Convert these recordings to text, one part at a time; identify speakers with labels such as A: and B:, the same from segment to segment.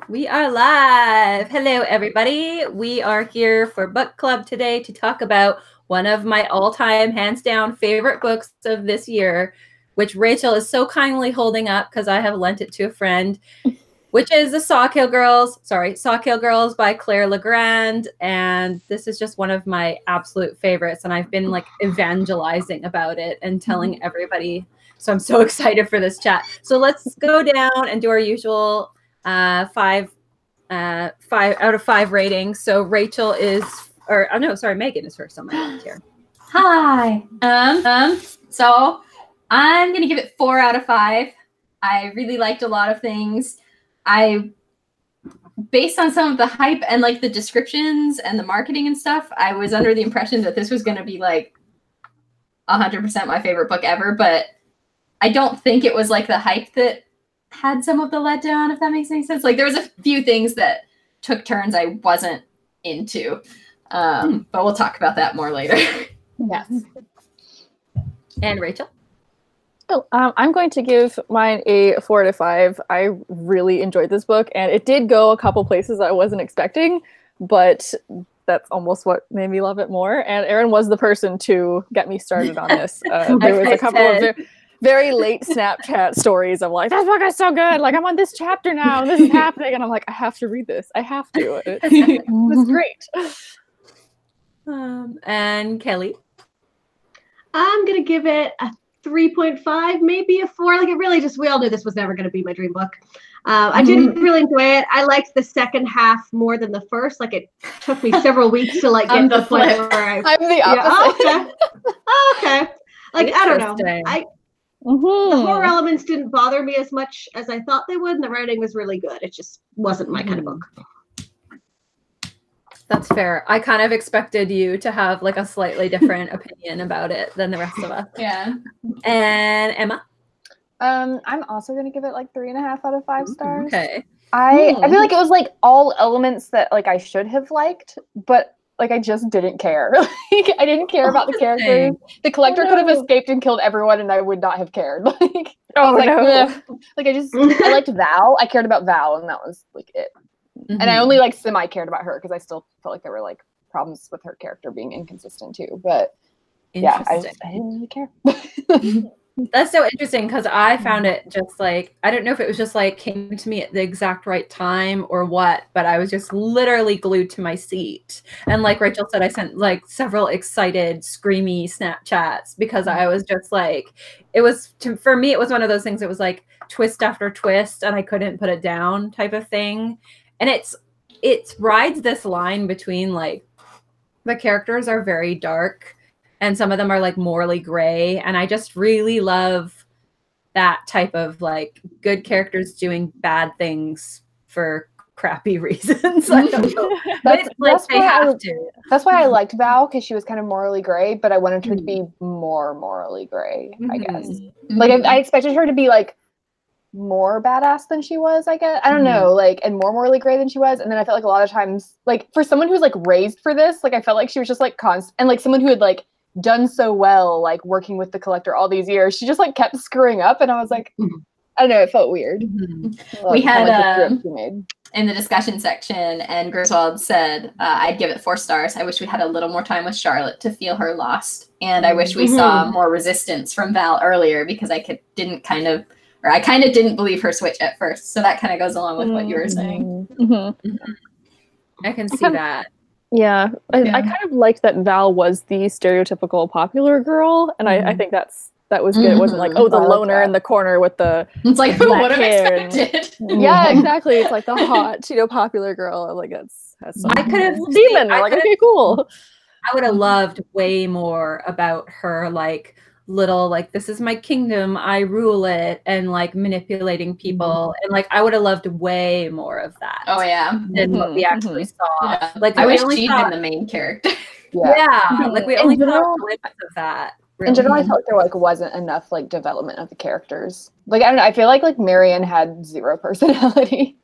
A: We are live. Hello, everybody. We are here for book club today to talk about one of my all-time, hands down, favorite books of this year, which Rachel is so kindly holding up because I have lent it to a friend, which is the SAWKILL Girls. SAWKILL Girls by Claire Legrand. And this is just one of my absolute favorites. And I've been like evangelizing about it and telling everybody. So I'm so excited for this chat. So let's go down and do our usual 5 out of 5 ratings. So Rachel is, or oh no, sorry, Megan is first on my list here.
B: Hi. So I'm gonna give it 4 out of 5. I really liked a lot of things. Based on some of the hype and like the descriptions and the marketing and stuff, I was under the impression that this was gonna be like 100% my favorite book ever, but I don't think it was like the hype that had some of the letdown, if that makes any sense. Like there was a few things that took turns I wasn't into, but we'll talk about that more later.
A: Yes. And Rachel?
C: Oh, I'm going to give mine a 4 out of 5. I really enjoyed this book, and it did go a couple places I wasn't expecting, but that's almost what made me love it more. And Erin was the person to get me started on this. There was a couple of very late Snapchat stories of like, this book is so good, like I'm on this chapter now and this is happening, and I'm like, I have to read this, I have to. It was great.
A: And Kelly?
D: I'm gonna give it a 3.5, maybe a 4. Like it really just, we all knew this was never gonna be my dream book. I did really enjoy it. I liked the second half more than the first. Like it took me several weeks to like get to the point where I'm
C: the opposite.
D: Yeah, okay. Like I don't know. The horror elements didn't bother me as much as I thought they would, and the writing was really good. It just wasn't my kind of book.
A: That's fair. I kind of expected you to have like a slightly different opinion about it than the rest of us.
B: Yeah.
A: And Emma?
C: I'm also going to give it like 3.5 out of 5 stars.
A: Okay.
C: I feel like it was like all elements that like I should have liked, but like I just didn't care. Like I didn't care about the characters. The collector could have escaped and killed everyone, and I would not have cared. Like I liked Val. I cared about Val, and that was like it. And I only like semi cared about her because I still felt like there were like problems with her character being inconsistent too. But yeah, I didn't really care.
A: That's so interesting because I found it just like, I don't know if it was just like came to me at the exact right time or what, but I was just literally glued to my seat. And like Rachel said, I sent like several excited, screamy Snapchats because I was just like, it was, for me, it was one of those things that was like twist after twist and I couldn't put it down type of thing. And it rides this line between like, the characters are very dark and some of them are like morally gray. And I just really love that type of like good characters doing bad things for crappy reasons. I don't know. That's
C: why I liked Val, because she was kind of morally gray, but I wanted her to be more morally gray, I guess. Like I expected her to be like more badass than she was, I guess. I don't know, like, and more morally gray than she was. And then I felt like a lot of times, like for someone who's like raised for this, like I felt like she was just like constant, and like someone who had like done so well, like working with the collector all these years, she just like kept screwing up, and I was like, I don't know, it felt weird.
B: We had in the discussion section, and Griswold said, I'd give it 4 stars. I wish we had a little more time with Charlotte to feel her lost, and I wish we saw more resistance from Val earlier, because I didn't believe her switch at first. So that kind of goes along with what you were saying.
A: I can see that.
C: Yeah, I kind of liked that Val was the stereotypical popular girl, and I think that was good. It wasn't like, oh, the loner in the corner with the
B: it's like, who would have expected?
C: Yeah, exactly. It's like the hot, popular girl. Like that's
A: I could have
C: demon. Like, okay, cool.
A: I would have loved way more about her, like little like, this is my kingdom, I rule it, and like manipulating people, and like I would have loved way more of that.
B: Oh yeah,
A: than what we actually saw.
B: Yeah.
A: Like
B: I wish she'd been the main character.
A: Like we only saw a glimpse of that. Really.
C: In general, I felt like there like wasn't enough like development of the characters. Like I don't know, I feel like Marion had 0 personality.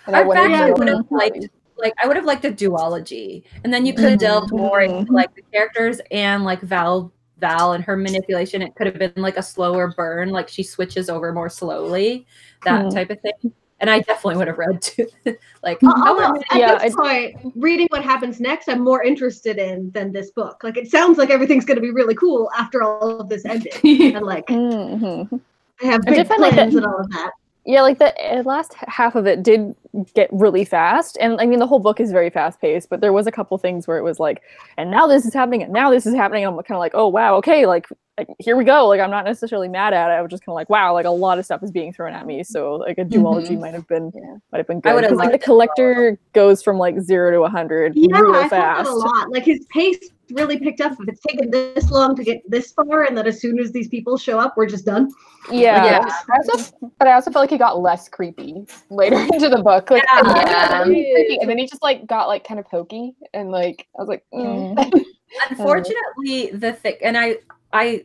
C: And
A: I would have liked. Like I would have liked a duology, and then you could have delved more into like the characters and like Val and her manipulation. It could have been like a slower burn, like she switches over more slowly, that type of thing. And I definitely would have read too. Like,
D: although at this point, reading what happens next, I'm more interested in than this book. Like, it sounds like everything's going to be really cool after all of this ended, and like, I have big plans and all of that.
C: Yeah, like the last half of it did get really fast, and I mean the whole book is very fast paced. But there was a couple things where it was like, and now this is happening, and now this is happening. And I'm kind of like, oh wow, okay, like here we go. Like I'm not necessarily mad at it. I was just kind of like, wow, like a lot of stuff is being thrown at me. So like a duology might have been good.
A: I would have
C: like the collector goes from like 0 to 100 real fast.
D: That a lot. Like his pace really picked up. If it's taken this long to get this far, and that as soon as these people show up, we're just done.
C: Yeah. But I also felt like he got less creepy later into the book. Like, creepy, and then he just like got like kind of pokey, and like I was like,
A: Unfortunately, the thick, and I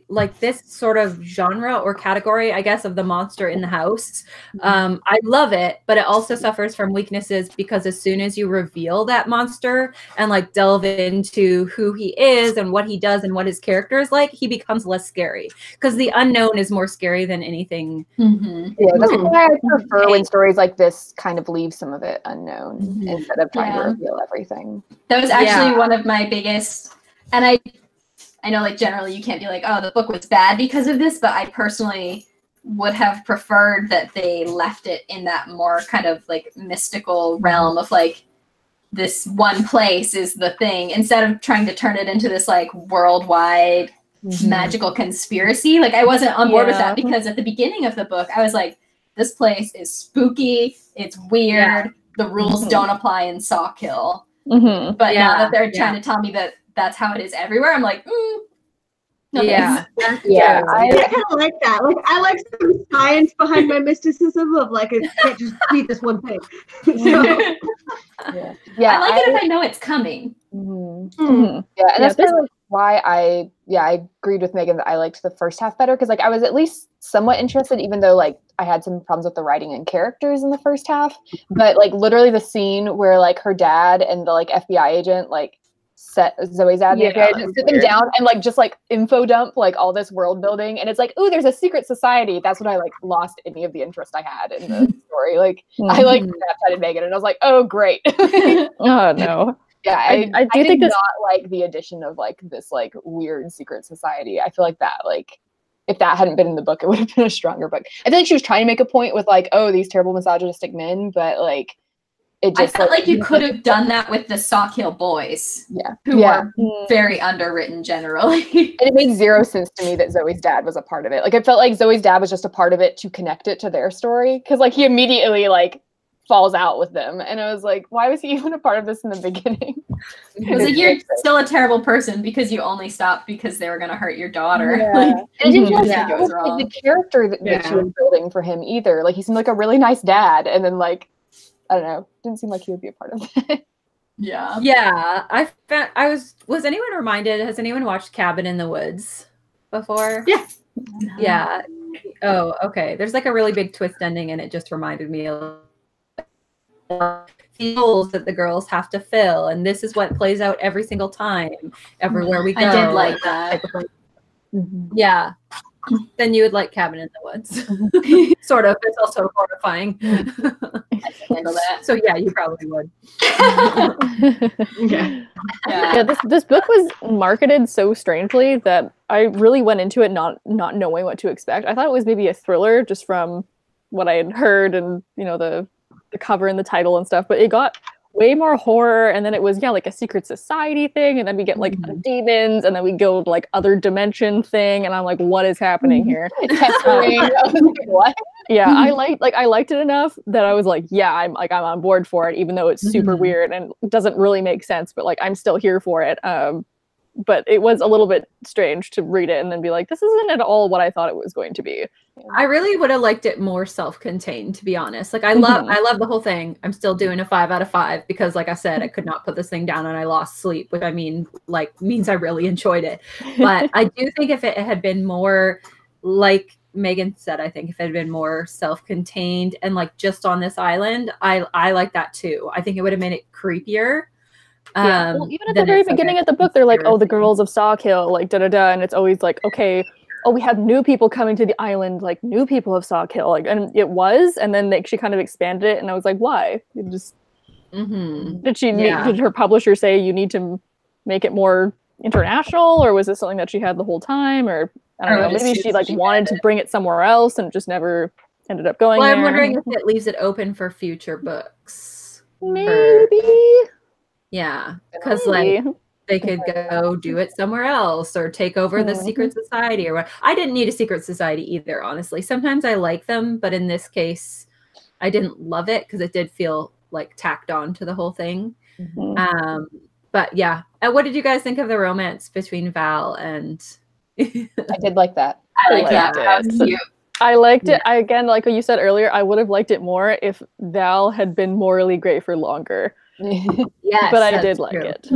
A: like this sort of genre or category, I guess, of the monster in the house. I love it, but it also suffers from weaknesses because as soon as you reveal that monster and like delve into who he is and what he does and what his character is like, he becomes less scary because the unknown is more scary than anything.
C: Yeah, that's why I prefer when stories like this kind of leave some of it unknown instead of trying to reveal everything.
B: That was actually one of my biggest, and I know, like, generally you can't be like, oh, the book was bad because of this, but I personally would have preferred that they left it in that more kind of, like, mystical realm of, like, this one place is the thing, instead of trying to turn it into this, like, worldwide magical conspiracy. Like, I wasn't on board with that because at the beginning of the book, I was like, this place is spooky, it's weird, the rules don't apply in Sawkill. But now that they're trying to tell me that that's how it is everywhere, I'm like, no
D: I kind of like that. Like, I like some science behind my mysticism of like, it can't just be this one thing.
B: I like it if I know it's coming.
C: And that's kind of like why I agreed with Megan that I liked the first half better, because like I was at least somewhat interested, even though like I had some problems with the writing and characters in the first half. But like literally the scene where like her dad and the like FBI agent like set Zoe's dad and the FBI agent sit them down and like just like info dump like all this world building, and it's like, ooh, there's a secret society. That's when I like lost any of the interest I had in the story. Like I like Snapchatted Megan and I was like, oh great.
E: Oh no.
C: Yeah, I do think not like the addition of like this like weird secret society. I feel like that like if that hadn't been in the book, it would have been a stronger book. I feel like she was trying to make a point with like, oh, these terrible misogynistic men, but like it just
B: I felt like you could have done that with the Sawkill boys. Who are very underwritten generally.
C: And it made zero sense to me that Zoe's dad was a part of it. Like I felt like Zoe's dad was just a part of it to connect it to their story, because like he immediately like falls out with them, and I was like, why was he even a part of this in the beginning?
B: It was like, you're still a terrible person because you only stopped because they were going to hurt your daughter.
C: And it didn't the character that she was building for him either. Like he seemed like a really nice dad, and then like I don't know, didn't seem like he would be a part of it.
A: Was anyone reminded, has anyone watched Cabin in the Woods before? Oh, okay, there's like a really big twist ending, and it just reminded me of the holes that the girls have to fill, and this is what plays out every single time everywhere we go.
B: I did like that.
A: Then you would like Cabin in the Woods. Sort of. It's also horrifying.
B: I can handle that.
A: So yeah, you probably would.
E: This book was marketed so strangely that I really went into it not knowing what to expect. I thought it was maybe a thriller just from what I had heard and the cover and the title and stuff, but it got way more horror, and then it was like a secret society thing, and then we get like demons, and then we go to like other dimension thing, and I'm like, what is happening here?
C: What?
E: I liked it enough that I was like, I'm on board for it, even though it's super weird and doesn't really make sense, but like I'm still here for it. But it was a little bit strange to read it and then be like, this isn't at all what I thought it was going to be.
A: I really would have liked it more self-contained, to be honest. Like I love the whole thing. I'm still doing a 5 out of 5 because, like I said, I could not put this thing down and I lost sleep, which means I really enjoyed it. But I do think if it had been more, like Megan said, I think if it had been more self-contained and like just on this island, I like that too. I think it would have made it creepier.
E: Well, even at the very beginning of the book, they're like, oh, the girls of Sawkill, like da-da-da, and it's always like, okay, oh, we have new people coming to the island, like new people of Sawkill, like, and it was, and then she kind of expanded it, and I was like, why? It just did her publisher say you need to make it more international, or was it something that she had the whole time, or I don't know, maybe she like wanted to bring it somewhere else and just never ended up going there.
A: I'm wondering if it leaves it open for future books.
E: Maybe.
A: Yeah, because like they could go do it somewhere else or take over the secret society or what. I didn't need a secret society either, honestly. Sometimes I like them, but in this case, I didn't love it because it did feel like tacked on to the whole thing. But yeah, what did you guys think of the romance between Val and?
C: I did like that.
B: I liked that. That was cute.
E: I liked it. Again, like what you said earlier, I would have liked it more if Val had been morally gray for longer.
A: Yes,
E: but I did like it.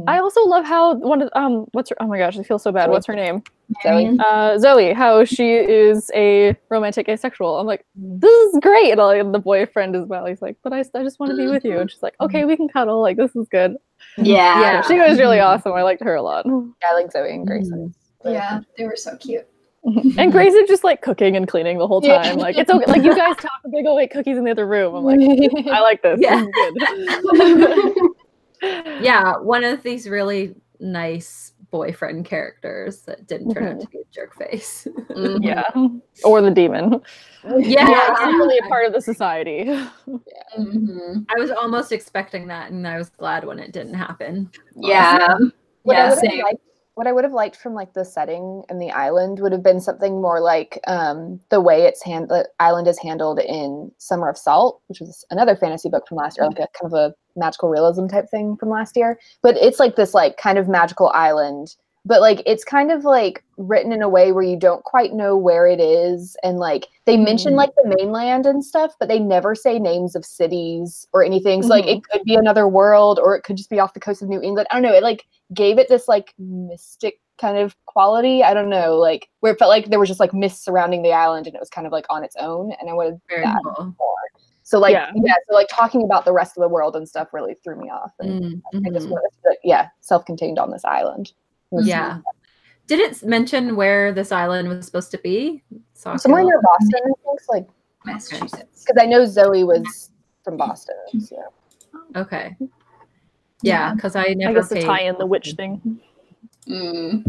E: I also love how one of what's her, oh my gosh, I feel so bad. What's her name?
C: Zoe.
E: Zoe. How she is a romantic asexual. I'm like, this is great. And the boyfriend as well. He's like, but I just want to be with you. And she's like, okay, we can cuddle. Like this is good.
B: Yeah.
E: She was really awesome. I liked her a lot.
C: I like Zoe and Grayson.
B: Yeah, they were so cute.
E: And Grayson just like cooking and cleaning the whole time. Like it's okay. Like you guys talk, they go make cookies in the other room. I'm like, I like this.
A: Yeah.
E: This is good.
A: Yeah, one of these really nice boyfriend characters that didn't turn out to be a jerk face.
E: Yeah, or the demon.
A: Yeah,
E: really a part of the society.
A: I was almost expecting that, and I was glad when it didn't happen.
B: Yeah,
C: what I would have liked from like the setting and the island would have been something more like the way the island is handled in Summer of Salt, which was another fantasy book from last year, like a kind of a magical realism type thing from last year. But it's like this like kind of magical island, but like it's kind of like written in a way where you don't quite know where it is, and like they mention like the mainland and stuff, but they never say names of cities or anything. So like it could be another world, or it could just be off the coast of New England. I don't know. It like gave it this like mystic kind of quality. I don't know, like where it felt like there was just like mist surrounding the island and it was kind of like on its own, and I wanted that more. So like so like talking about the rest of the world and stuff really threw me off. And I just wanted to, self-contained on this island.
A: Yeah. Did it mention where this island was supposed to be?
C: Somewhere near Boston, I think, like
B: Massachusetts.
C: Because I know Zoe was from Boston. So.
A: Okay. Yeah, because I never.
E: I guess to tie in the witch thing.
C: New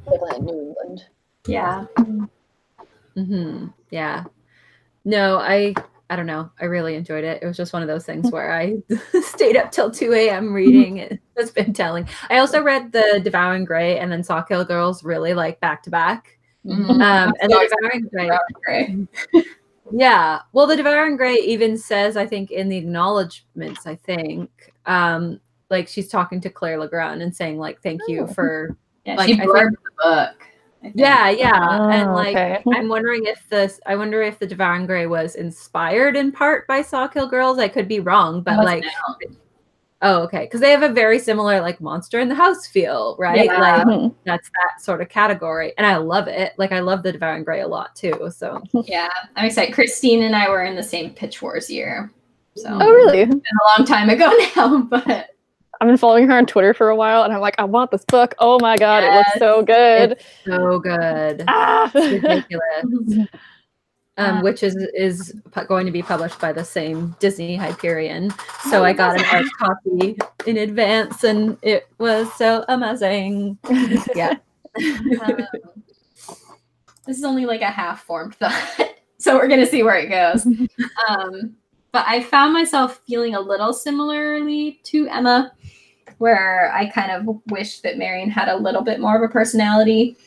C: England.
B: Yeah.
A: Yeah. No, I don't know. I really enjoyed it. It was just one of those things where I stayed up till 2 a.m. reading it. It's been telling. I also read the Devouring Grey and then Sawkill Girls really like back to back. And the Devouring Grey. Yeah. Well, the Devouring Grey even says, I think in the acknowledgements, like she's talking to Claire Legrand and saying like, thank you for like
B: she blurbed the book.
A: Yeah, and like I'm wondering if the Devouring Grey was inspired in part by Sawkill Girls. I could be wrong, but like because they have a very similar like monster in the house feel, right?
B: Yeah.
A: Like that's that sort of category, and I love it. Like I love the Devouring Grey a lot too. So
B: yeah, I'm excited. Christine and I were in the same Pitch Wars year, so
E: really?
B: It's been a long time ago now, but.
E: I've been following her on Twitter for a while, and I'm like, I want this book. Oh my god, it looks so good.
A: It's so good. It's ridiculous. Which is going to be published by the same Disney Hyperion. So I got an art copy in advance, and it was so amazing. Yeah.
B: This is only like a half-formed thought, so we're gonna see where it goes. But I found myself feeling a little similarly to Emma, where I kind of wish that Marion had a little bit more of a personality.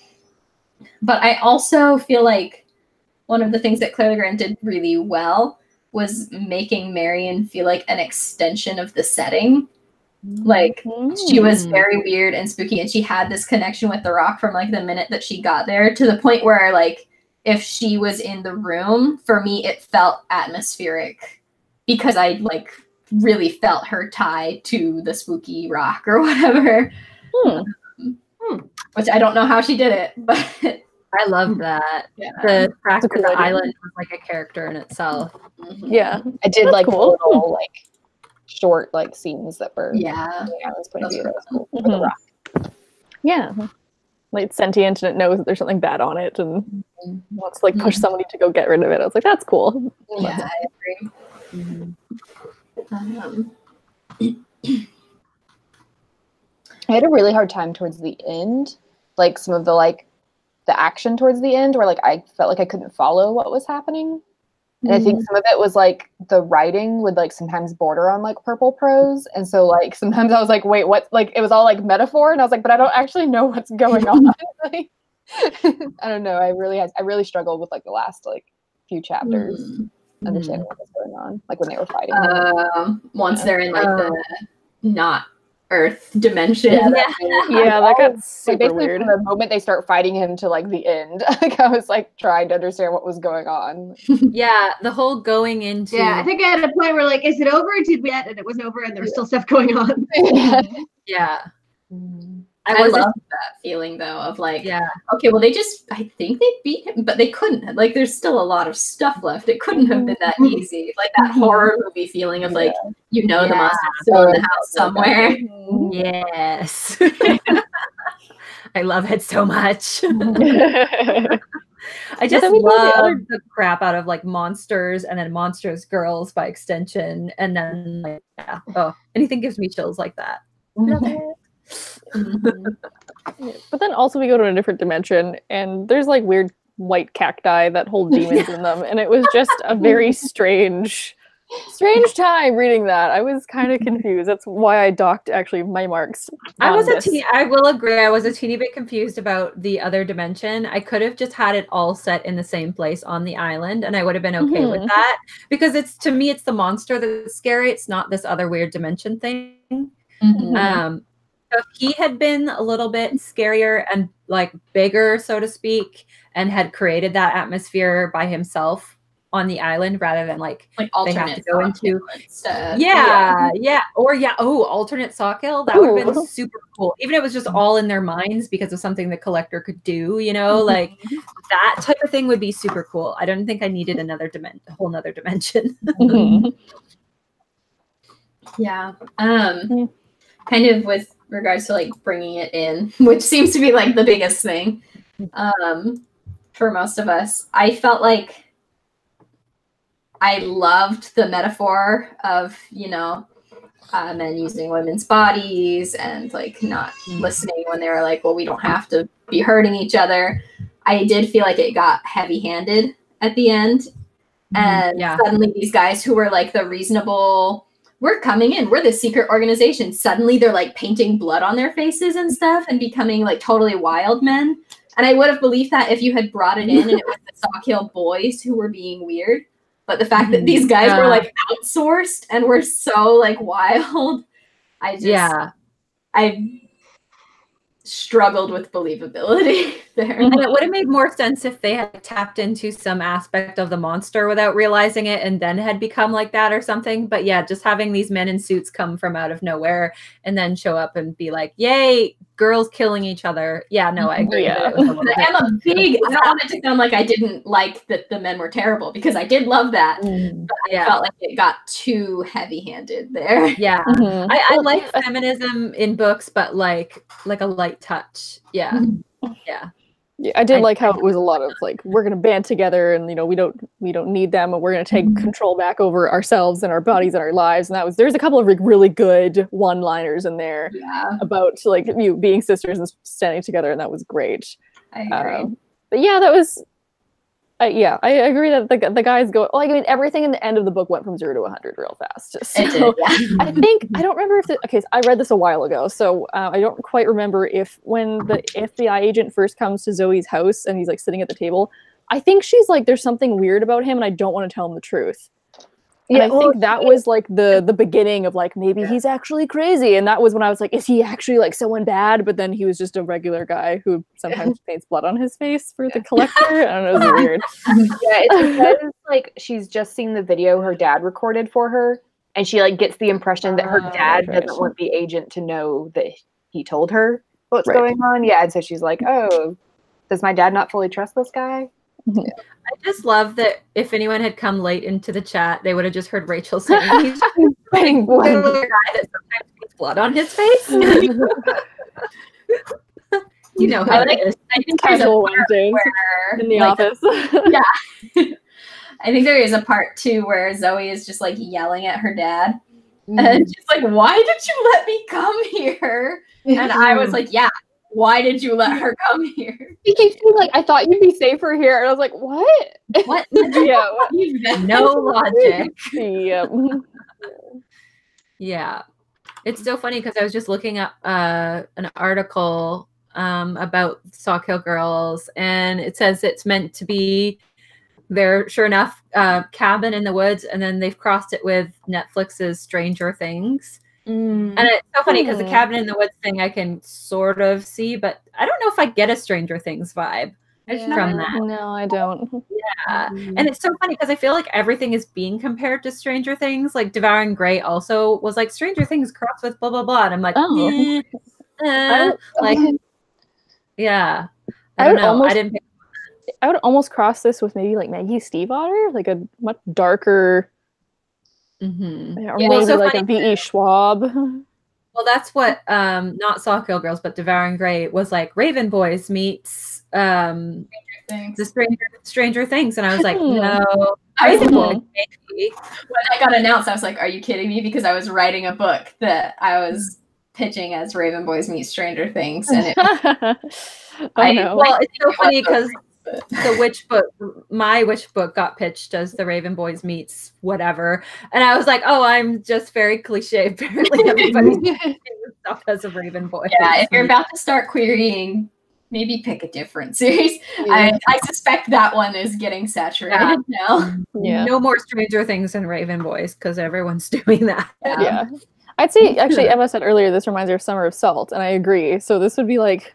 B: But I also feel like one of the things that Claire Legrand did really well was making Marion feel like an extension of the setting. Like she was very weird and spooky, and she had this connection with the rock from like the minute that she got there, to the point where like if she was in the room, for me it felt atmospheric. Because I like really felt her tie to the spooky rock or whatever, which I don't know how she did it, but
A: I love that. Yeah. The fact that the island was like a character in itself.
E: Yeah,
C: I did like little like short like scenes that were
B: yeah.
C: That was pretty cool.
E: Yeah. like sentient and it knows that there's something bad on it and wants to like push somebody to go get rid of it. I was like, that's cool.
B: Yeah, I agree.
C: I had a really hard time towards the end, like some of the action towards the end, where like I felt like I couldn't follow what was happening. And I think some of it was like the writing would like sometimes border on like purple prose. And so like sometimes I was like, wait, what? Like it was all like metaphor. And I was like, but I don't actually know what's going on. Like, I don't know. I really struggled with like the last like few chapters understanding what was going on. Like when they were fighting.
B: Once they're in like the not Earth dimension.
E: Yeah, that got super weird.
C: From the moment they start fighting him to like the end, like I was like trying to understand what was going on.
A: Yeah, the whole going into.
D: Yeah, I think I had a point where like, is it over? Did we end? And it was over, and there's still stuff going on.
A: Yeah.
B: I love that feeling though of like, okay, well I think they beat him, but they couldn't. Like there's still a lot of stuff left. It couldn't have been that easy. Like that horror movie feeling of like, the monster's still in the house somewhere.
A: Yes. I love it so much. I just love the crap out of like monsters and then monsters girls by extension. And then like, anything gives me chills like that. Love it.
E: But then also we go to a different dimension and there's like weird white cacti that hold demons in them, and it was just a very strange time reading that. I was kind of confused. That's why I docked actually my marks.
A: I will agree, I was a teeny bit confused about the other dimension. I could have just had it all set in the same place on the island and I would have been okay with that, because to me it's the monster that's scary. It's not this other weird dimension thing. So if he had been a little bit scarier and like bigger, so to speak, and had created that atmosphere by himself on the island rather than like
B: alternate
A: they have to go into
B: instead.
A: Alternate SAWKILL, that would have been super cool. Even if it was just all in their minds because of something the collector could do, like that type of thing would be super cool. I don't think I needed a whole nother dimension.
B: Yeah. Kind of with regards to like bringing it in, which seems to be like the biggest thing for most of us. I felt like I loved the metaphor of men using women's bodies and like not listening when they were like, well, we don't have to be hurting each other. I did feel like it got heavy-handed at the end, and suddenly these guys who were like the reasonable, we're coming in, we're the secret organization. Suddenly they're like painting blood on their faces and stuff and becoming like totally wild men. And I would have believed that if you had brought it in and it was the SAWKILL boys who were being weird. But the fact that these guys were like outsourced and were so like wild, I struggled with believability there.
A: And it would have made more sense if they had tapped into some aspect of the monster without realizing it and then had become like that or something. But yeah, just having these men in suits come from out of nowhere and then show up and be like, yay, girls killing each other. Yeah, no, I agree.
B: I don't want it to sound like I didn't like that the men were terrible, because I did love that. But I felt like it got too heavy-handed there.
A: Yeah. I like feminism in books, but like a light touch. Yeah.
E: Yeah, I did like how it was a lot of like, we're gonna band together and we don't need them, and we're gonna take control back over ourselves and our bodies and our lives. And there's a couple of like really good one-liners in there about like being sisters and standing together, and that was great.
B: I agree.
E: But yeah, that was I agree that the guys go like, I mean, everything in the end of the book went from 0 to 100 real fast. So
B: it did,
E: I don't remember if I read this a while ago, so I don't quite remember if when the FBI agent first comes to Zoe's house and he's like sitting at the table, I think she's like, there's something weird about him and I don't want to tell him the truth. And I think that was like the beginning of like, maybe he's actually crazy. And that was when I was like, is he actually like someone bad? But then he was just a regular guy who sometimes paints blood on his face for the collector. I don't know, it was weird.
C: It's because like she's just seen the video her dad recorded for her, and she like gets the impression that her dad doesn't want the agent to know that he told her what's going on. Yeah, and so she's like, oh, does my dad not fully trust this guy?
A: I just love that if anyone had come late into the chat, they would have just heard Rachel saying he's putting blood. Guy that sometimes gets blood on his face. You know how it is.
B: I think there's a
E: Casual
B: part
E: Wednesdays
B: where,
E: in the
B: like,
E: office.
B: yeah. I think there is a part too where Zoe is just like yelling at her dad. And she's like, why did you let me come here? And I was like, yeah, why did you let her come here?
C: He keeps being like, I thought you'd be safer here. And I was like, what?
B: What?
C: Yeah.
A: No logic.
E: Yep.
A: Yeah. It's so funny because I was just looking up an article about SAWKILL Girls, and it says it's meant to be their, sure enough, cabin in the woods, and then they've crossed it with Netflix's Stranger Things. And it's so funny because the cabin in the woods thing I can sort of see, but I don't know if I get a Stranger Things vibe from that.
E: No, I don't.
A: Yeah. And it's so funny because I feel like everything is being compared to Stranger Things. Like Devouring Grey also was like Stranger Things crossed with blah blah blah. And I'm like, like, yeah. I don't know. I didn't pick.
E: I would almost cross this with maybe like Maggie Stiefvater, like a much darker, or maybe
A: so
E: like
A: funny.
E: a V.E. Schwab.
A: Well, that's what not SAWKILL Girls, but Devouring Grey was like. Raven Boys meets the Stranger Things, and I was like, no.
B: When I got announced, I was like, are you kidding me? Because I was writing a book that I was pitching as Raven Boys Meet Stranger Things, and
A: well, it's so funny because the witch book, my witch book, got pitched as the Raven Boys meets whatever, and I was like, oh, I'm just very cliche. Apparently, everybody's doing stuff as a Raven Boy.
B: Yeah, if you're about to start querying, maybe pick a different series. I suspect that one is getting saturated now.
E: Yeah,
A: no more Stranger Things and Raven Boys because everyone's doing that.
E: Yeah. I'd say actually Emma said earlier this reminds her of Summer of Salt, and I agree. So this would be like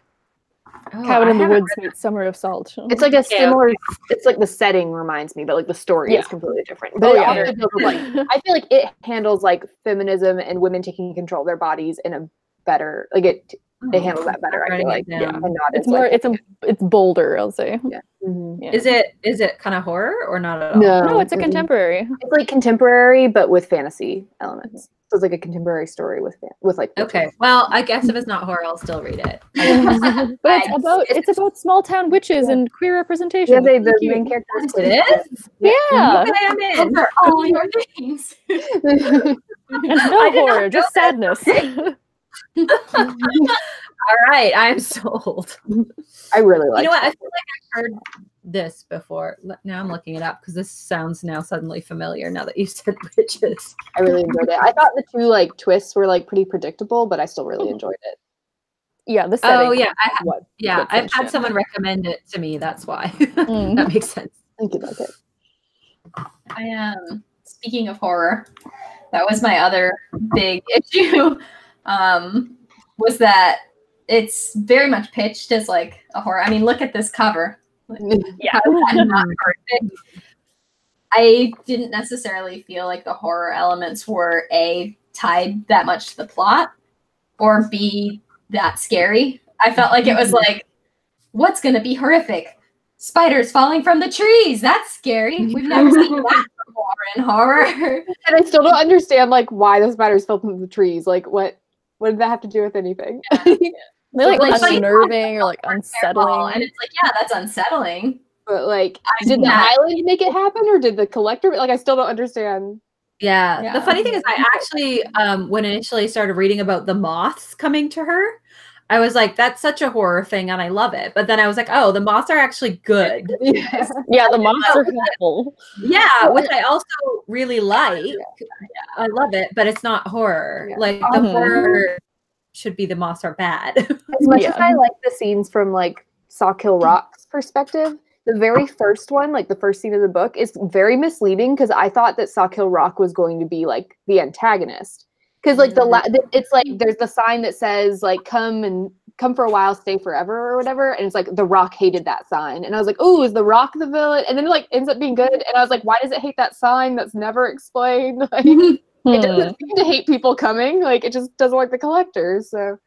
E: Cabin in the Woods meets Summer of Salt.
C: It's like a similar. It's like the setting reminds me, but like the story is completely different. But I feel like it handles like feminism and women taking control of their bodies in a better, like it handles that better. I feel like and not
E: it's more like, it's bolder, I'll say.
A: Is it kind of horror or not at all?
E: No, it's a contemporary.
C: It's like contemporary but with fantasy elements. So it's like a contemporary story with like
A: okay. Well, I guess if it's not horror, I'll still read it.
E: But it's about small town witches and queer representation.
C: Yeah, the main characters.
A: It is.
E: Yeah.
A: Okay, I'm in.
B: For all your things.
E: And no horror, just sadness.
A: All right, I'm sold.
C: I really like.
A: You know what? I feel like I've heard this before. Now I'm looking it up because this sounds now suddenly familiar. Now that you said witches,
C: I really enjoyed it. I thought the two like twists were like pretty predictable, but I still really enjoyed it.
E: Yeah, the setting.
A: Oh yeah, I've had someone recommend it to me. That's why. That makes sense.
C: I think you like it.
B: I am. Speaking of horror, that was my other big issue. Was that it's very much pitched as like a horror. I mean, look at this cover.
E: Yeah.
B: How is that not perfect? I didn't necessarily feel like the horror elements were A, tied that much to the plot, or B, that scary. I felt like it was like, what's going to be horrific? Spiders falling from the trees. That's scary. We've never seen that before in horror.
C: And I still don't understand like why the spiders fell from the trees. Like what did that have to do with anything?
E: They're like
B: So,
E: unnerving or like unsettling.
B: And it's like, yeah, that's unsettling.
C: But like, did the island make it happen, or did the collector? Like, I still don't understand.
A: Yeah. The funny thing is, I actually, when initially started reading about the moths coming to her, I was like, that's such a horror thing, and I love it. But then I was like, oh, the moths are actually good.
E: Yeah, the moths are helpful.
A: Yeah, which I also really like. I love it, but it's not horror. Like the horror should be the moths are bad.
C: As much as I like the scenes from like Sawkill Rock's perspective, the very first one, like the first scene of the book, is very misleading because I thought that Sawkill Rock was going to be like the antagonist. Because like it's like there's the sign that says like come for a while, stay forever or whatever, and it's like the Rock hated that sign, and I was like, oh, is the Rock the villain? And then it like ends up being good, and I was like, why does it hate that sign? That's never explained. Like, it doesn't seem to hate people coming. Like it just doesn't like the collectors. So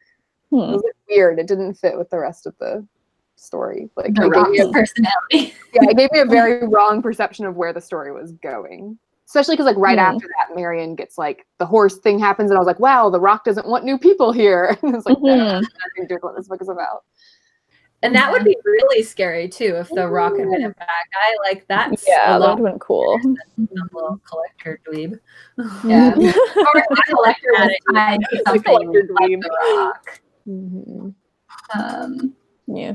C: it was like, weird. It didn't fit with the rest of the story. Like
B: the Rock's personality.
C: Yeah, it gave me a very wrong perception of where the story was going. Especially because like right after that, Marion gets like the horse thing happens, and I was like, wow, the Rock doesn't want new people here. And it's like, no, nothing to do with what this book is about.
A: And that would be really scary too if the Rock had been a bad guy. Like that's
E: Yeah,
A: a
E: that
A: lot
E: would have been cool.
A: than some little collector dweeb.
B: Yeah. Or the collector was tied to something
E: collector
B: like
E: dweeb.
B: the Rock.
E: Yeah.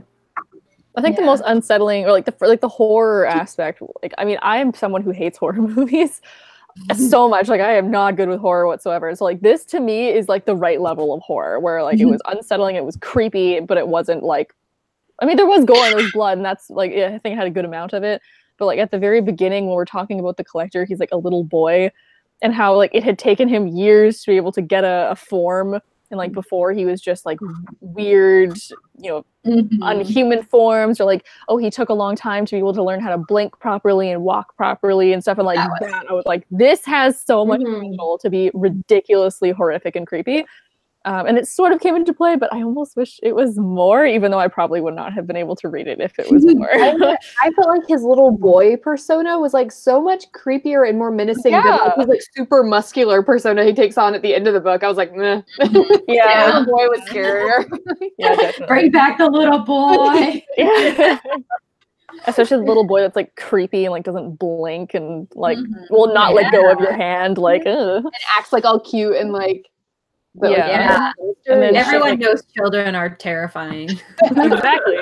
E: I think the most unsettling, or like the horror aspect, like, I mean, I am someone who hates horror movies so much. Like, I am not good with horror whatsoever. So like this to me is like the right level of horror, where like it was unsettling, it was creepy, but it wasn't like, I mean, there was gore and there was blood, and that's like, I think it had a good amount of it. But like at the very beginning, when we're talking about the collector, he's like a little boy, and how like it had taken him years to be able to get a form, and like before he was just like weird, you know, unhuman forms, or like, oh, he took a long time to be able to learn how to blink properly and walk properly and stuff. And like that, I was like, this has so much potential to be ridiculously horrific and creepy. And it sort of came into play, but I almost wish it was more, even though I probably would not have been able to read it if it was more.
C: I felt like his little boy persona was like so much creepier and more menacing than like his like super muscular persona he takes on at the end of the book. I was like, meh.
E: Yeah,
C: the little boy was scarier.
E: Yeah, definitely.
B: Bring back the little boy.
E: Especially the little boy that's like creepy and like doesn't blink and like will not let go of your hand, like
C: and acts like all cute and like. But
A: And
C: then
A: everyone knows children are terrifying.
E: Exactly.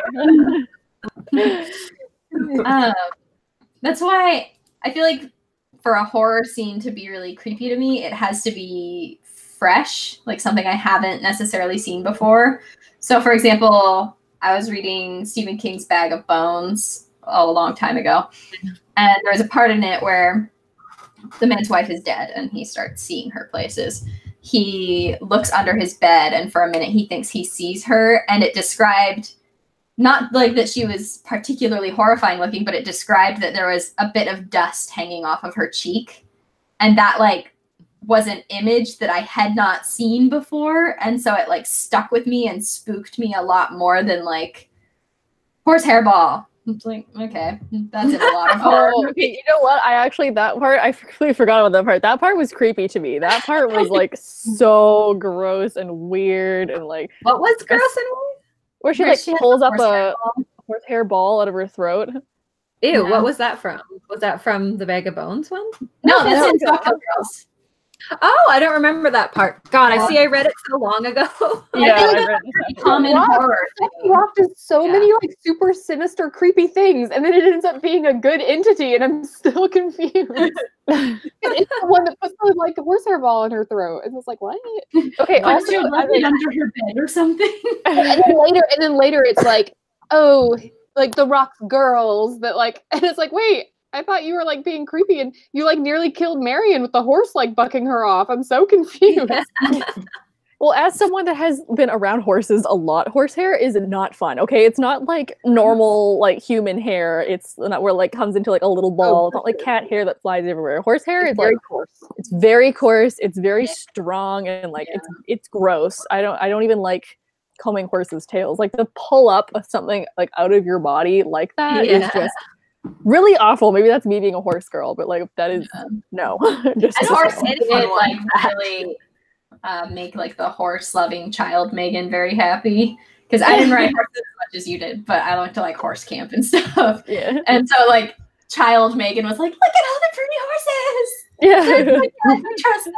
B: That's why I feel like for a horror scene to be really creepy to me, it has to be fresh, like something I haven't necessarily seen before. So, for example, I was reading Stephen King's Bag of Bones a long time ago, and there's a part in it where the man's wife is dead and he starts seeing her places. He looks under his bed, and for a minute he thinks he sees her, and it described not like that she was particularly horrifying looking, but it described that there was a bit of dust hanging off of her cheek, and that like was an image that I had not seen before, and so it like stuck with me and spooked me a lot more than like horse hairball. It's like, okay, that's in a lot of horror.
E: Okay, you know what? I completely forgot about that part. That part was creepy to me. That part was like so gross and weird, and like,
A: what was gross and weird?
E: Where she pulls up a horsehair ball out of her throat.
A: Ew, what was that from? Was that from the Bag of Bones one?
B: No, that's in SAWKILL Girls.
A: Oh, I don't remember that part. God, I read it so long ago.
E: Yeah,
B: I feel like that's common horror.
C: Rock does so many like super sinister, creepy things, and then it ends up being a good entity, and I'm still confused. It's the one that puts the like horsehair ball in her throat, and it's like, what?
E: Okay,
B: Also, she would left it under her bed or something.
C: and then later, it's like, oh, like the Rock's girls that like, and it's like, wait. I thought you were like being creepy and you like nearly killed Marion with the horse like bucking her off. I'm so confused.
E: Well, as someone that has been around horses a lot, horsehair is not fun. Okay, it's not like normal like human hair. It's not where like comes into like a little ball. It's not like cat hair that flies everywhere. Horsehair is very coarse. It's very coarse. It's very strong and like it's gross. I don't even like combing horses' tails. Like to pull up something like out of your body like that is just really awful. Maybe that's me being a horse girl, but like that is no.
B: Just and horse did like really make like the horse loving child Megan very happy, because I didn't ride horses as much as you did, but I went to like horse camp and stuff. Yeah. And so like child Megan was like, look at all the pretty horses.
E: Yeah.
B: Like, I trust them.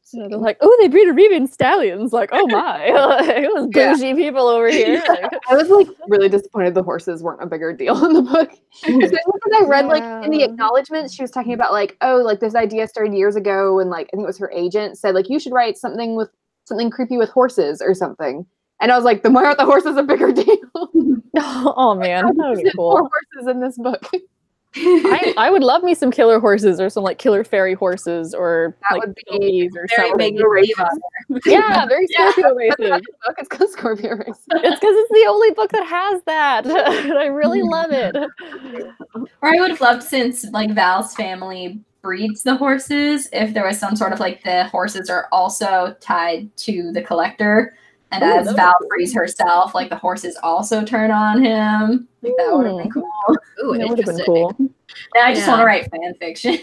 E: So they're like, oh, they breed Arabian stallions. Like, oh my, it was bougie people over here. Like,
C: I was like really disappointed the horses weren't a bigger deal in the book. Because I read like in the acknowledgments, she was talking about like, oh, like this idea started years ago, and like I think it was her agent said like you should write something creepy with horses or something. And I was like, then why aren't the horses a bigger deal?
E: Oh man, that would be cool.
C: More horses in this book.
E: I would love me some killer horses or some like killer fairy horses or
C: that
E: like
C: would be
E: or
A: very
E: something.
C: Yeah, very Scorpio races. It's called Scorpio races.
E: It's because it's the only book that has that. And I really love it.
B: Or I would have loved, since like Val's family breeds the horses, if there was some sort of like the horses are also tied to the collector. And as Val frees herself, like the horses also turn on him. Like that would have been cool.
A: Ooh,
E: that would have been cool.
B: Now I just want to write fan fiction.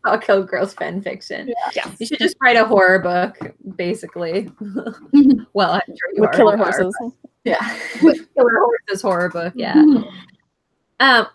A: SAWKILL Girls fan fiction.
E: Yeah.
A: You should just write a horror book, basically. Well, I'm sure you
E: with
A: are
E: killer horses.
B: Yeah.
A: Killer Horses horror book. Yeah.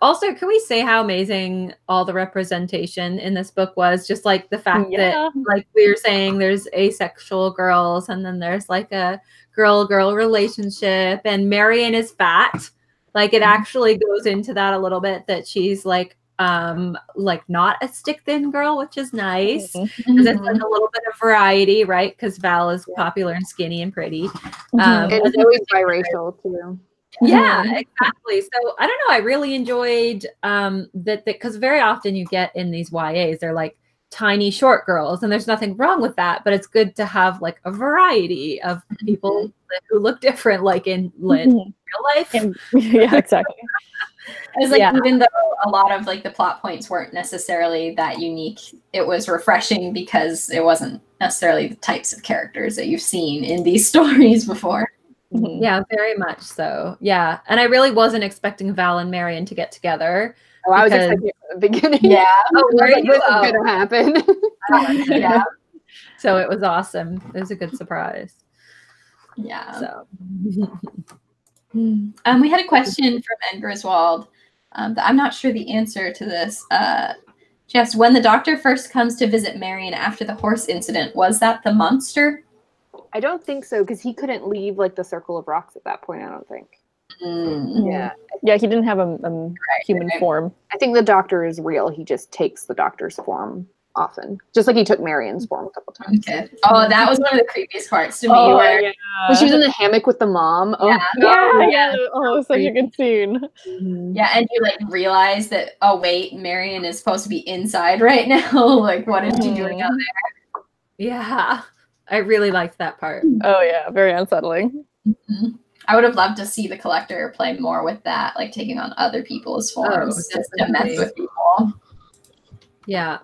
A: Also, can we say how amazing all the representation in this book was? Just like the fact that, like we were saying, there's asexual girls, and then there's like a girl-girl relationship, and Marion is fat. Like it actually goes into that a little bit, that she's like not a stick thin girl, which is nice because it's like a little bit of variety, right? Because Val is popular and skinny and pretty.
C: And Zoe's biracial too.
A: Yeah, exactly. So I don't know. I really enjoyed that because very often you get in these YAs, they're like tiny short girls, and there's nothing wrong with that. But it's good to have like a variety of people who look different, like in real life.
E: Yeah, exactly.
B: It was like, even though a lot of like the plot points weren't necessarily that unique, it was refreshing because it wasn't necessarily the types of characters that you've seen in these stories before.
A: Yeah, very much so. Yeah. And I really wasn't expecting Val and Marion to get together.
C: Oh, I was expecting it from the beginning.
B: Yeah.
A: Oh, were
C: like,
A: you?
C: this is going to happen.
B: Yeah.
A: So it was awesome. It was a good surprise.
B: Yeah.
A: So
B: we had a question from Ed Griswold. That I'm not sure the answer to this. She asked, when the doctor first comes to visit Marion after the horse incident, was that the monster?
C: I don't think so, because he couldn't leave like the circle of rocks at that point, I don't think.
B: Yeah.
E: Yeah, he didn't have a human form.
C: I think the doctor is real. He just takes the doctor's form often. Just like he took Marion's form a couple times.
B: Okay. Oh, that was one of the creepiest parts to me.
E: When
C: she was in the hammock with the mom. Oh,
E: yeah. Oh, such a good scene.
B: Yeah, and you like realize that, oh wait, Marion is supposed to be inside right now. Like, what is she doing out there?
A: yeah. I really liked that part.
E: Oh yeah, very unsettling.
B: I would have loved to see the collector play more with that, like taking on other people's forms just to mess with people.
A: Yeah.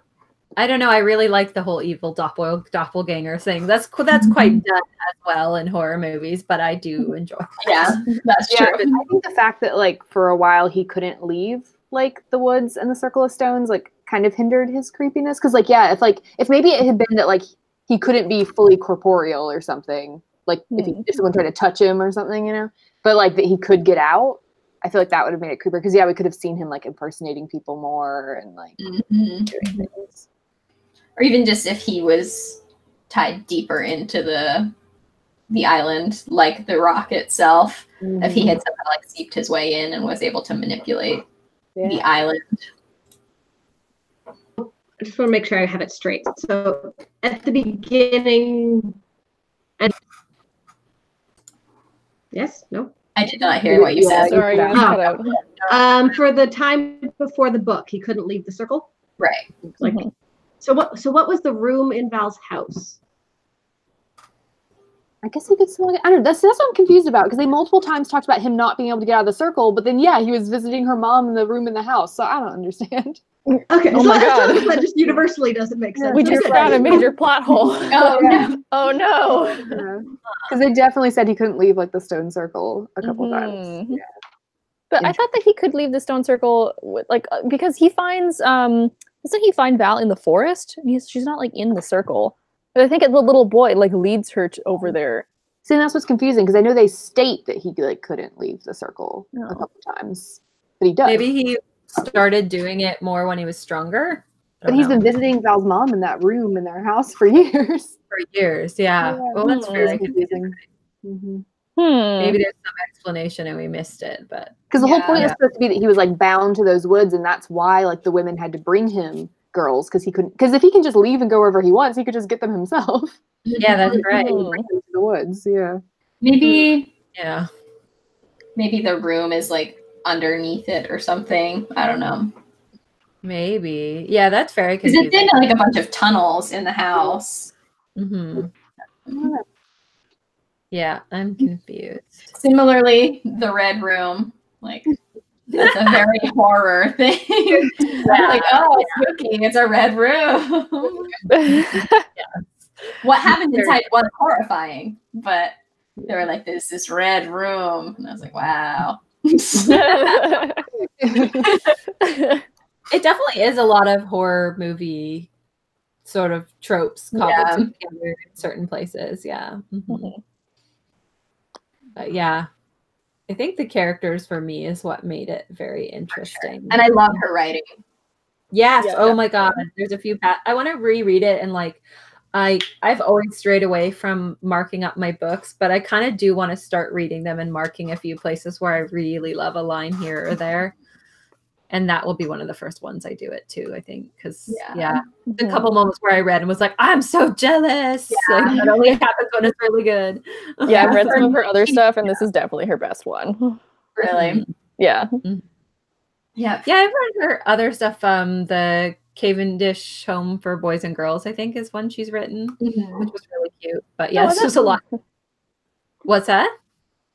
A: I don't know. I really like the whole evil doppelganger thing. That's quite done as well in horror movies, but I do enjoy it.
B: Yeah, that's true.
C: I think the fact that like for a while he couldn't leave like the woods and the circle of stones like kind of hindered his creepiness. Because like if maybe it had been that like he couldn't be fully corporeal or something, like if someone tried to touch him or something, you know, but like that he could get out, I feel like that would have made it creepier. Because we could have seen him like impersonating people more and like doing things.
B: Or even just if he was tied deeper into the island, like the rock itself, if he had somehow like seeped his way in and was able to manipulate the island.
D: I just want to make sure I have it straight. So at the beginning, and yes, no,
B: I did not hear what you said.
E: Sorry, you cut out.
D: For the time before the book, he couldn't leave the circle.
B: Right.
D: Like, so what was the room in Val's house?
C: I guess he could still. I don't know. That's what I'm confused about, because they multiple times talked about him not being able to get out of the circle, but then he was visiting her mom in the room in the house. So I don't understand.
D: Okay.
E: Oh my God.
D: That just universally doesn't make sense.
E: We just found a major plot hole.
B: Oh no.
E: Oh no.
C: Because they definitely said he couldn't leave like the stone circle a couple times. Yeah.
E: But I thought that he could leave the stone circle, like because he finds doesn't he find Val in the forest? She's not like in the circle. But I think the little boy like leads her over there.
C: See, that's what's confusing, because I know they state that he like couldn't leave the circle a couple times, but he does.
A: Maybe he started doing it more when he was stronger.
C: But he's been visiting Val's mom in that room in their house for years.
A: For years, yeah. Well, that's very confusing. Maybe there's some explanation and we missed it, but
C: because the whole point is supposed to be that he was like bound to those woods, and that's why like the women had to bring him girls, because he couldn't. Because if he can just leave and go wherever he wants, he could just get them himself.
A: Yeah, that's right.
C: Bring them to the woods. Yeah.
B: Maybe.
A: Yeah.
B: Maybe the room is like underneath it or something. I don't know.
A: Maybe. Yeah, that's very
B: confusing.
A: confusing.
B: Because it's in like a bunch of tunnels in the house.
A: Yeah, I'm confused.
B: Similarly, the red room, like that's a very horror thing. Like, oh, it's spooky. It's a red room. What happened inside was horrifying, but they were like, "There's this red room," and I was like, "Wow."
A: It definitely is a lot of horror movie sort of tropes cobbled together in certain places. Yeah. But yeah, I think the characters for me is what made it very interesting.
B: And I love her writing.
A: Yes.
E: Yeah,
A: oh my God. There's a few. I want to reread it, and like, I've always strayed away from marking up my books, but I kind of do want to start reading them and marking a few places where I really love a line here or there. And that will be one of the first ones I do it too, I think, because a couple moments where I read and was like, I'm so jealous.
B: Yeah.
A: Like, that only happens when it's really good.
E: Yeah, I've read some of her other stuff, and this is definitely her best one.
B: Really?
E: Yeah.
B: Yeah.
A: Yeah, I've read her other stuff. The Cavendish Home for Boys and Girls, I think, is one she's written, which was really cute. But yeah, it's just a lot. What's that?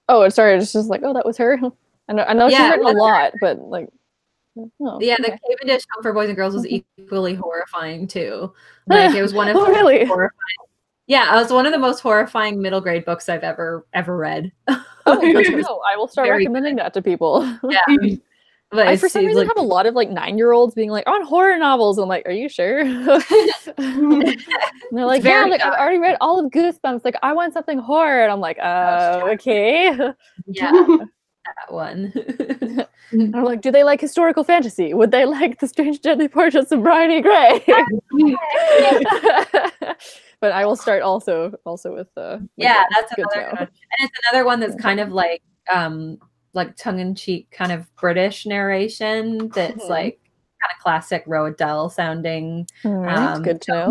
E: Oh, sorry. It's just like, oh, that was her. I know she's written a lot, but like. Oh,
A: yeah, the Cavendish Home for Boys and Girls was equally horrifying too. Like it was one of the
E: really
A: horrifying. Yeah, it was one of the most horrifying middle grade books I've ever read.
E: Oh, good to know. I will start recommending that to people.
A: Yeah. But
E: I, for some reason, have a lot of like 9-year-olds being like, on horror novels. I'm like, are you sure? And they're like, yeah, like I've already read all of Goosebumps. Like, I want something horror. And I'm like, okay.
A: Yeah, that one.
E: And I'm like, do they like historical fantasy? Would they like The Strange Deadly Portraits of Bryony Gray? But I will start also with that's
A: another good one. And it's another one that's kind of like tongue-in-cheek kind of British narration that's like kind of classic Roadell sounding.
E: Good to know.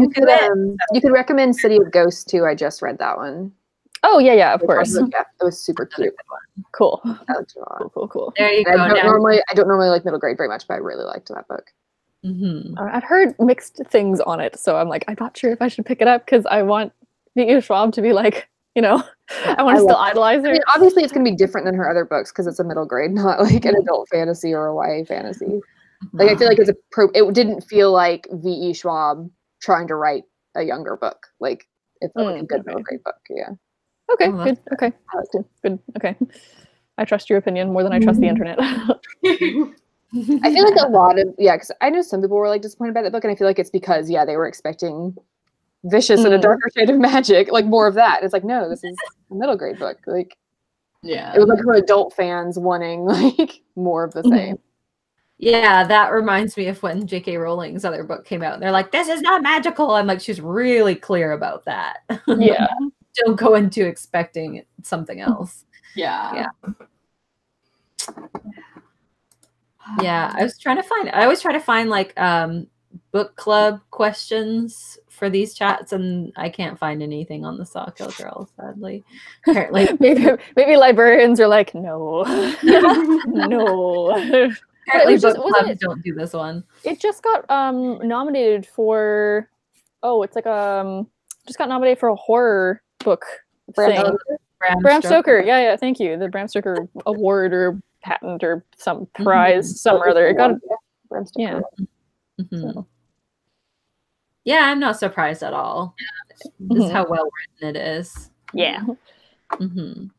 C: You could recommend City of Ghosts too. I just read that one.
E: Oh yeah, of course.
C: Yeah, it was super cute.
E: Cool.
C: Cool.
A: There you go.
C: I don't normally like middle grade very much, but I really liked that book.
E: I've heard mixed things on it, so I'm like, I'm not sure if I should pick it up because I want V.E. Schwab to be like, I want to still idolize her.
C: I mean, obviously, it's going to be different than her other books because it's a middle grade, not like an adult fantasy or a YA fantasy. Like I feel like it didn't feel like V.E. Schwab trying to write a younger book. Like it felt like a good middle grade book. Yeah.
E: Okay. Good. Okay. Good. Okay. I trust your opinion more than I trust the internet.
C: I feel like a lot of because I know some people were like disappointed by that book, and I feel like it's because they were expecting vicious and a darker shade of magic, like more of that. It's like, no, this is a middle grade book. Like, it was like for adult fans wanting like more of the same.
A: Yeah, that reminds me of when J.K. Rowling's other book came out. And they're like, this is not magical. I'm like, she's really clear about that.
E: Yeah.
A: Don't go into expecting something else.
B: Yeah.
A: Yeah, I always try to find like book club questions for these chats, and I can't find anything on the SAWKILL Girls, sadly. Apparently,
E: maybe librarians are like, no, no.
A: Apparently, book clubs don't do this one.
E: It just got nominated for. Oh, it's like just got nominated for a horror book thing. Bram Stoker. Yeah. Thank you. The Bram Stoker award or patent or some prize, some or other. It got
C: Bram Stoker.
A: Yeah, I'm not surprised at all. This is how well written it is.
E: Yeah.
B: I would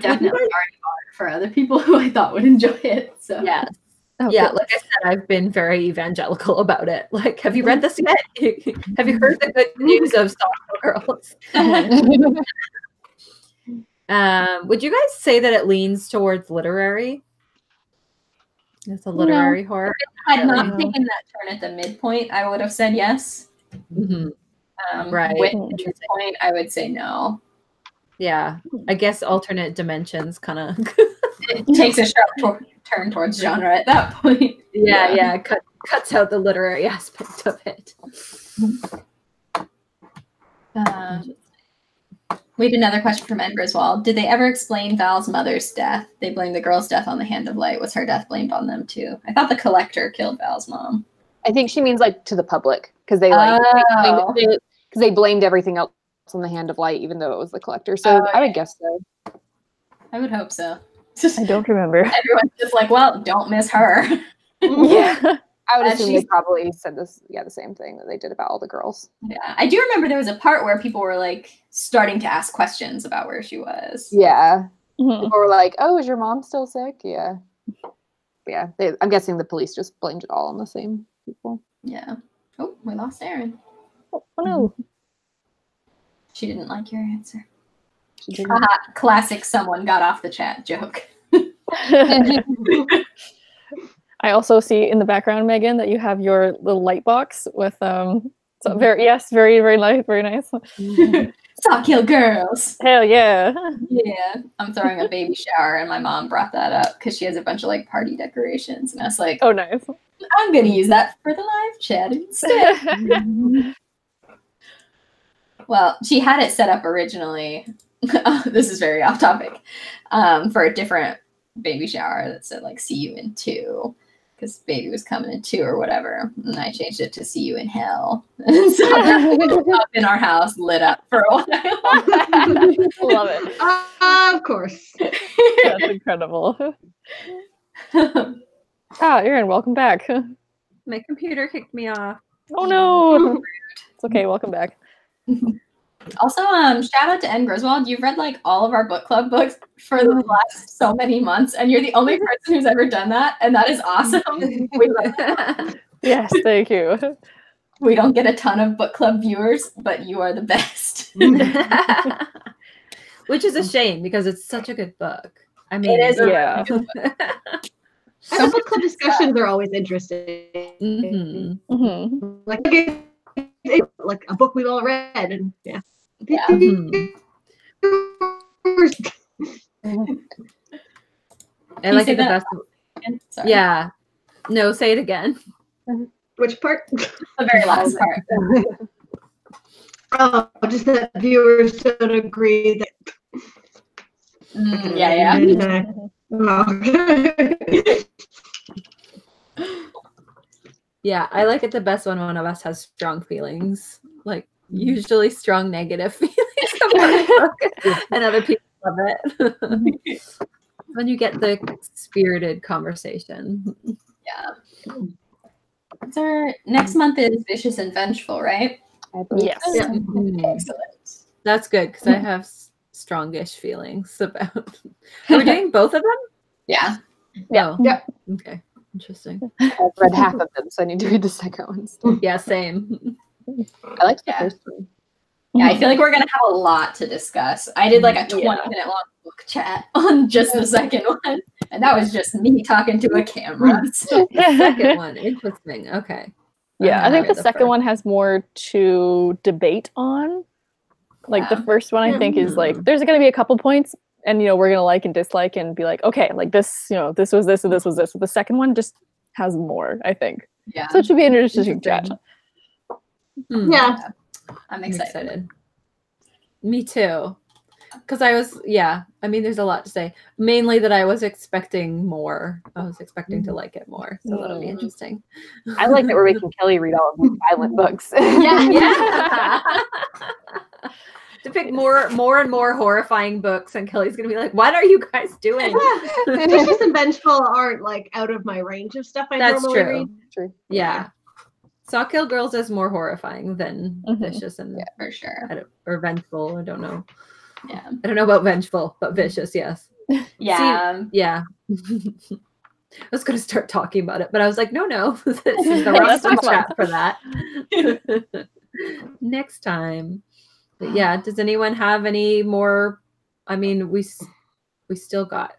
B: definitely already bought it for other people who I thought would enjoy it. So
A: yeah. Like I said, I've been very evangelical about it. Like, have you read this yet? Have you heard the good news of SAWKILL Girls? Would you guys say that it leans towards literary? It's a literary horror.
B: Had not taken that turn at the midpoint, I would have said yes.
A: Right.
B: With the midpoint, I would say no.
A: Yeah, I guess alternate dimensions kind of
B: it takes a sharp turn towards genre at that point.
A: Yeah. Cuts out the literary aspect of it.
B: We have another question from Ed Griswold. Did they ever explain Val's mother's death? They blamed the girl's death on the Hand of Light. Was her death blamed on them too? I thought the Collector killed Val's mom.
C: I think she means like to the public because they like because they blamed everything else on the Hand of Light, even though it was the Collector. So I would guess so.
B: I would hope so.
E: I don't remember.
B: Everyone's just like, well, don't miss her.
C: Yeah. I would assume they probably said the same thing that they did about all the girls.
B: Yeah, I do remember there was a part where people were like starting to ask questions about where she was.
C: Yeah. People were like, oh, is your mom still sick? Yeah. Yeah. I'm guessing the police just blamed it all on the same people.
B: Yeah. Oh, we lost Erin.
E: Oh no.
B: She didn't like your answer. Classic someone got off the chat joke.
E: I also see in the background, Megan, that you have your little light box with so very very nice, very nice.
B: SAWKILL Girls.
E: Hell yeah.
B: Yeah, I'm throwing a baby shower, and my mom brought that up because she has a bunch of like party decorations, and I was like,
E: Oh, nice.
B: I'm gonna use that for the live chat instead. Well, she had it set up originally. This is very off topic. For a different baby shower that said like "See you in 2," because baby was coming in 2 or whatever, and I changed it to "See you in hell." And so up in our house, lit up for a while.
E: Love it.
D: Of course.
E: That's incredible. Erin, welcome back.
A: My computer kicked me off.
E: Oh no. It's okay, welcome back.
B: Also, shout out to N. Griswold. You've read like all of our book club books for the last so many months, and you're the only person who's ever done that, and that is awesome. We love that.
E: Yes, thank you.
B: We don't get a ton of book club viewers, but you are the best.
A: Which is a shame because it's such a good book. I mean,
B: It is.
E: Yeah.
D: And the book club discussions are always interesting.
A: Mm-hmm.
E: Mm-hmm.
D: Like a book we've all read, and yeah.
A: Mm-hmm. I like it the best.
B: Sorry.
A: Yeah. No, say it again.
D: Which part?
B: The very last part.
D: Oh, just that viewers don't agree that.
B: Yeah.
D: Oh.
A: Yeah, I like it the best when one of us has strong feelings, like usually strong negative feelings about a book, and other people love it. When you get the spirited conversation.
B: Yeah. So next month is Vicious and Vengeful, right?
E: Yes.
A: Yeah.
B: Excellent.
A: That's good because I have strongish feelings about. Are we doing both of them?
B: Yeah.
E: Yeah.
A: Oh,
D: Yeah.
A: Okay. Interesting.
C: I've read half of them, so I need to read the second one still.
A: Yeah, same.
C: I liked the
B: Yeah.
C: first one.
B: Yeah, I feel like we're gonna have a lot to discuss. I did like a 20-minute long book chat on just the second one, and that was just me talking to a camera. So,
A: Second one. Interesting. Okay.
E: Yeah, I think the
A: read
E: second one has more to debate on. Like the first one, I think, is like there's going to be a couple points, and we're going to like and dislike and be like, okay, like this, this was this and this was this. But the second one just has more, I think.
B: yeah,
E: So it should be an interesting chat.
D: Yeah.
B: I'm excited.
A: Me too. Because I mean, there's a lot to say. Mainly that I was expecting more. I was expecting to like it more. So that'll be interesting.
C: I like that we're making Kelly read all of these violent books.
A: Yeah. To pick more and more horrifying books, and Kelly's gonna be like, "What are you guys doing?"
D: Vicious and Vengeful aren't like out of my range of stuff I
A: That's
D: normally
A: true.
D: read.
C: True.
A: Yeah. SAWKILL Girls is more horrifying than Vicious and
B: For sure.
A: or Vengeful. I don't know.
B: Yeah.
A: I don't know about Vengeful, but Vicious, yes.
B: Yeah.
A: Yeah. I was going to start talking about it, but I was like, no, this is the rest of the chat for that. Next time. But yeah, does anyone have any more? I mean, we still got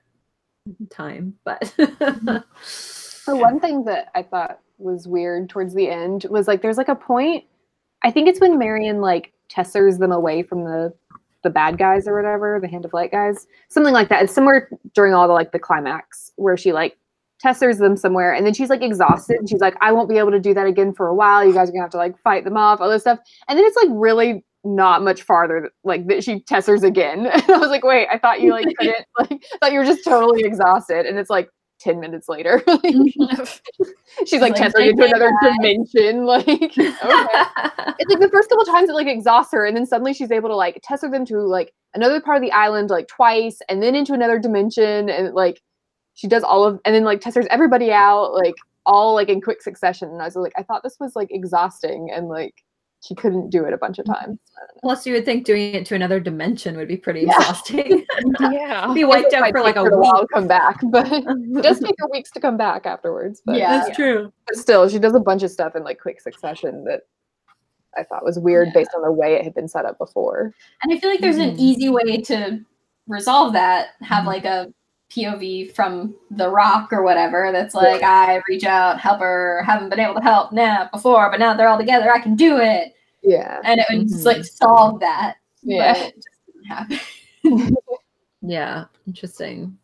A: time, but.
C: The one thing that I thought was weird towards the end was like there's like a point, I think it's when Marion like tessers them away from the bad guys or whatever, the Hand of Light guys, something like that. It's somewhere during all the climax where she like tessers them somewhere, and then she's like exhausted and she's like, I won't be able to do that again for a while, you guys are gonna have to like fight them off, all this stuff, and then it's like really not much farther like that she tessers again. And I was like, wait, I thought you like couldn't, like I thought you were just totally exhausted, and it's like 10 minutes later. She's like tessering into another dimension. Like, okay. It's like the first couple times it like exhausts her, and then suddenly she's able to like tesser them to like another part of the island like twice, and then into another dimension, and like she does all of, and then like tessers everybody out like all like in quick succession. And I was like, I thought this was like exhausting, and like she couldn't do it a bunch of times.
A: Plus, you would think doing it to another dimension would be pretty exhausting.
E: Yeah.
A: Be wiped out for like a
C: while
A: week.
C: to come back, but it does take her weeks to come back afterwards. But
B: Yeah.
A: That's true.
C: but still, she does a bunch of stuff in like quick succession that I thought was weird based on the way it had been set up before.
B: And I feel like there's an easy way to resolve that. Have like a POV from The Rock or whatever. That's like, I reach out, help her, haven't been able to help now before, but now they're all together, I can do it.
C: Yeah.
B: And it would just like solve that.
C: Yeah.
B: But it just didn't happen.
A: Yeah, interesting.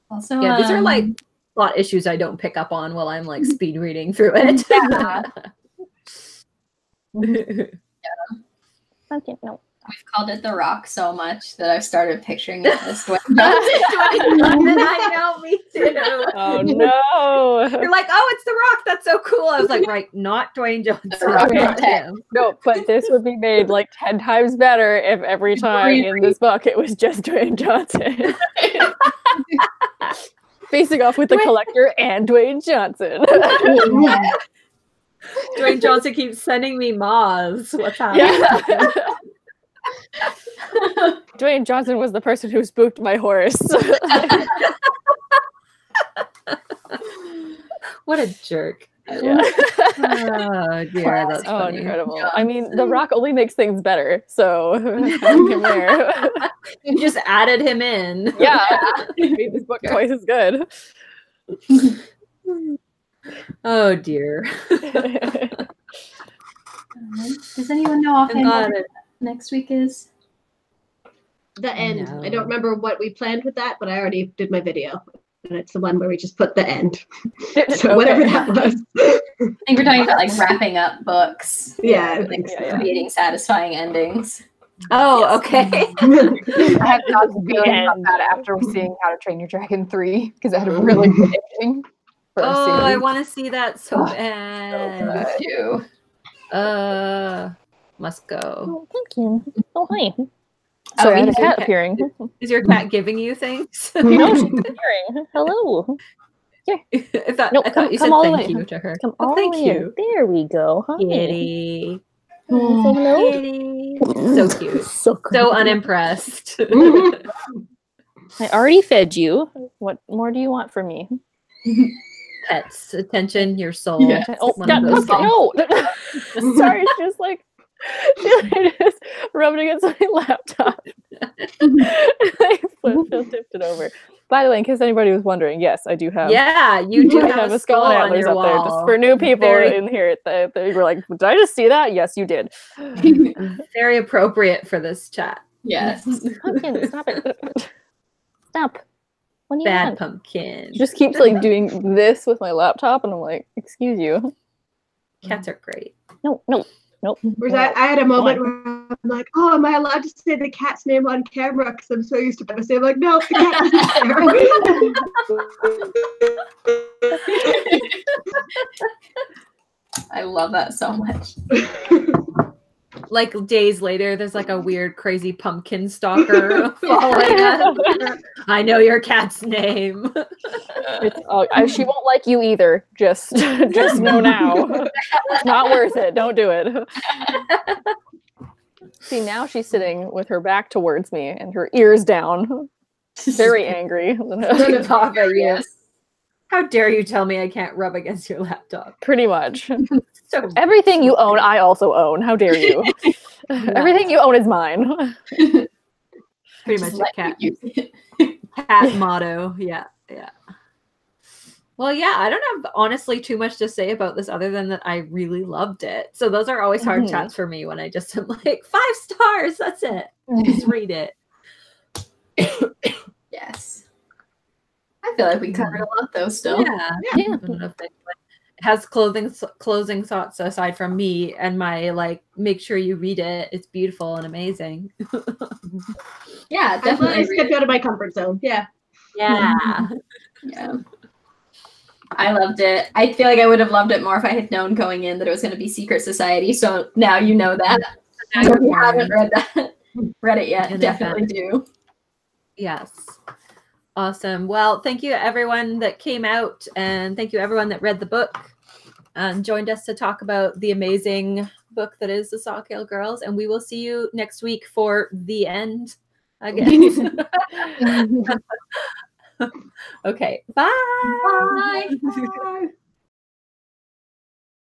B: Also,
A: Yeah, these are like plot issues I don't pick up on while I'm like speed reading through it.
E: Okay, no.
B: we've called it The Rock so much that I've started picturing it as Dwayne.
A: I know, me too.
E: Oh no.
A: You're like, oh, it's The Rock. That's so cool. I was like, right, not Dwayne Johnson. Not him.
E: No, but this would be made like 10 times better if every time in this book it was just Dwayne Johnson. Facing off with the Collector and Dwayne Johnson.
A: Dwayne Johnson keeps sending me moths. What's happening?
E: Yeah. Dwayne Johnson was the person who spooked my horse.
A: What a jerk.
E: Yeah.
A: Oh dear, that's funny.
E: Incredible. I mean, The Rock only makes things better, so come here.
A: You just added him in.
E: Yeah, made this book twice as good.
A: Oh dear.
B: Does anyone know offhand
A: God,
B: what next week is?
D: The end.
A: No.
D: I don't remember what we planned with that, but I already did my video. And it's the one where we just put the end. So whatever that was.
B: I think we're talking about like wrapping up books.
D: Yeah, I
B: Like
D: think so.
B: creating satisfying endings.
A: Oh, okay.
C: I have not feeling about that after seeing How to Train Your Dragon 3 because I had a really good ending. For a
A: Oh, I
C: series.
A: want to see that so bad.
B: You.
A: Must go.
E: Oh, thank you. Oh, hi.
B: Oh,
E: Sorry, I had a
B: is
E: cat
A: your
E: appearing.
A: Is your cat giving you things?
E: No, she's appearing. Hello.
A: I thought,
E: Nope,
A: I thought you
E: come
A: said
E: all the
A: thank
E: way.
A: you to her.
E: Come
A: Oh,
E: all
A: thank
E: the way in.
A: you.
E: There we go. Hi.
A: Kitty.
E: Say hello.
A: Kitty. So cute.
E: So good.
A: So unimpressed.
E: I already fed you. What more do you want from me?
A: Pets, attention, your soul.
B: Yeah.
E: Oh,
A: One of
E: God,
A: those
E: no. Sorry, she's like, she just rubbed against my laptop. I tipped it over. By the way, in case anybody was wondering, yes, I do have.
A: Yeah, you do
E: I
A: have a
E: skull
A: skull
E: and
A: on
E: antlers
A: your
E: up there.
A: wall.
E: Just for new people
A: Very-
E: in here, they were like, "Did I just see that?" Yes, you did.
A: Very appropriate for this chat.
B: Yes.
E: Pumpkin, stop it! Stop! What do you
A: Bad
E: want?
A: pumpkin.
E: She just keeps like doing this with my laptop, and I'm like, "Excuse you."
A: Cats are great.
E: No.
D: Whereas I had a moment where I'm like, oh, am I allowed to say the cat's name on camera? Because I'm so used to saying, like, no, the cat isn't
B: I love that so much.
A: Like days later, there's like a weird, crazy pumpkin stalker following us. I know your cat's name.
E: She won't like you either. Just know now. It's not worth it. Don't do it. See, now she's sitting with her back towards me and her ears down, very angry.
A: Gonna pop at you. How dare you tell me I can't rub against your laptop?
E: Pretty much.
A: So
E: Everything you own, I also own. How dare you? Everything you own is mine.
A: pretty much a cat motto. Yeah. Well, yeah, I don't have honestly too much to say about this other than that I really loved it. So those are always hard chats for me when I just am like 5 stars. That's it. Just read it.
B: Yes. I feel like we covered a lot though still.
A: Yeah. I don't know if it has closing thoughts aside from me and my like make sure you read it. It's beautiful and amazing.
B: Yeah,
D: I
B: definitely.
D: stepped out of my comfort zone. Yeah.
A: Yeah.
B: Yeah. I loved it. I feel like I would have loved it more if I had known going in that it was going to be Secret Society. So now you know that. So if you haven't read it yet, definitely do.
A: Yes. Awesome. Well, thank you everyone that came out and thank you everyone that read the book and joined us to talk about the amazing book that is the SAWKILL Girls. And we will see you next week for the end again. Okay. Bye.
B: Bye.
D: Bye.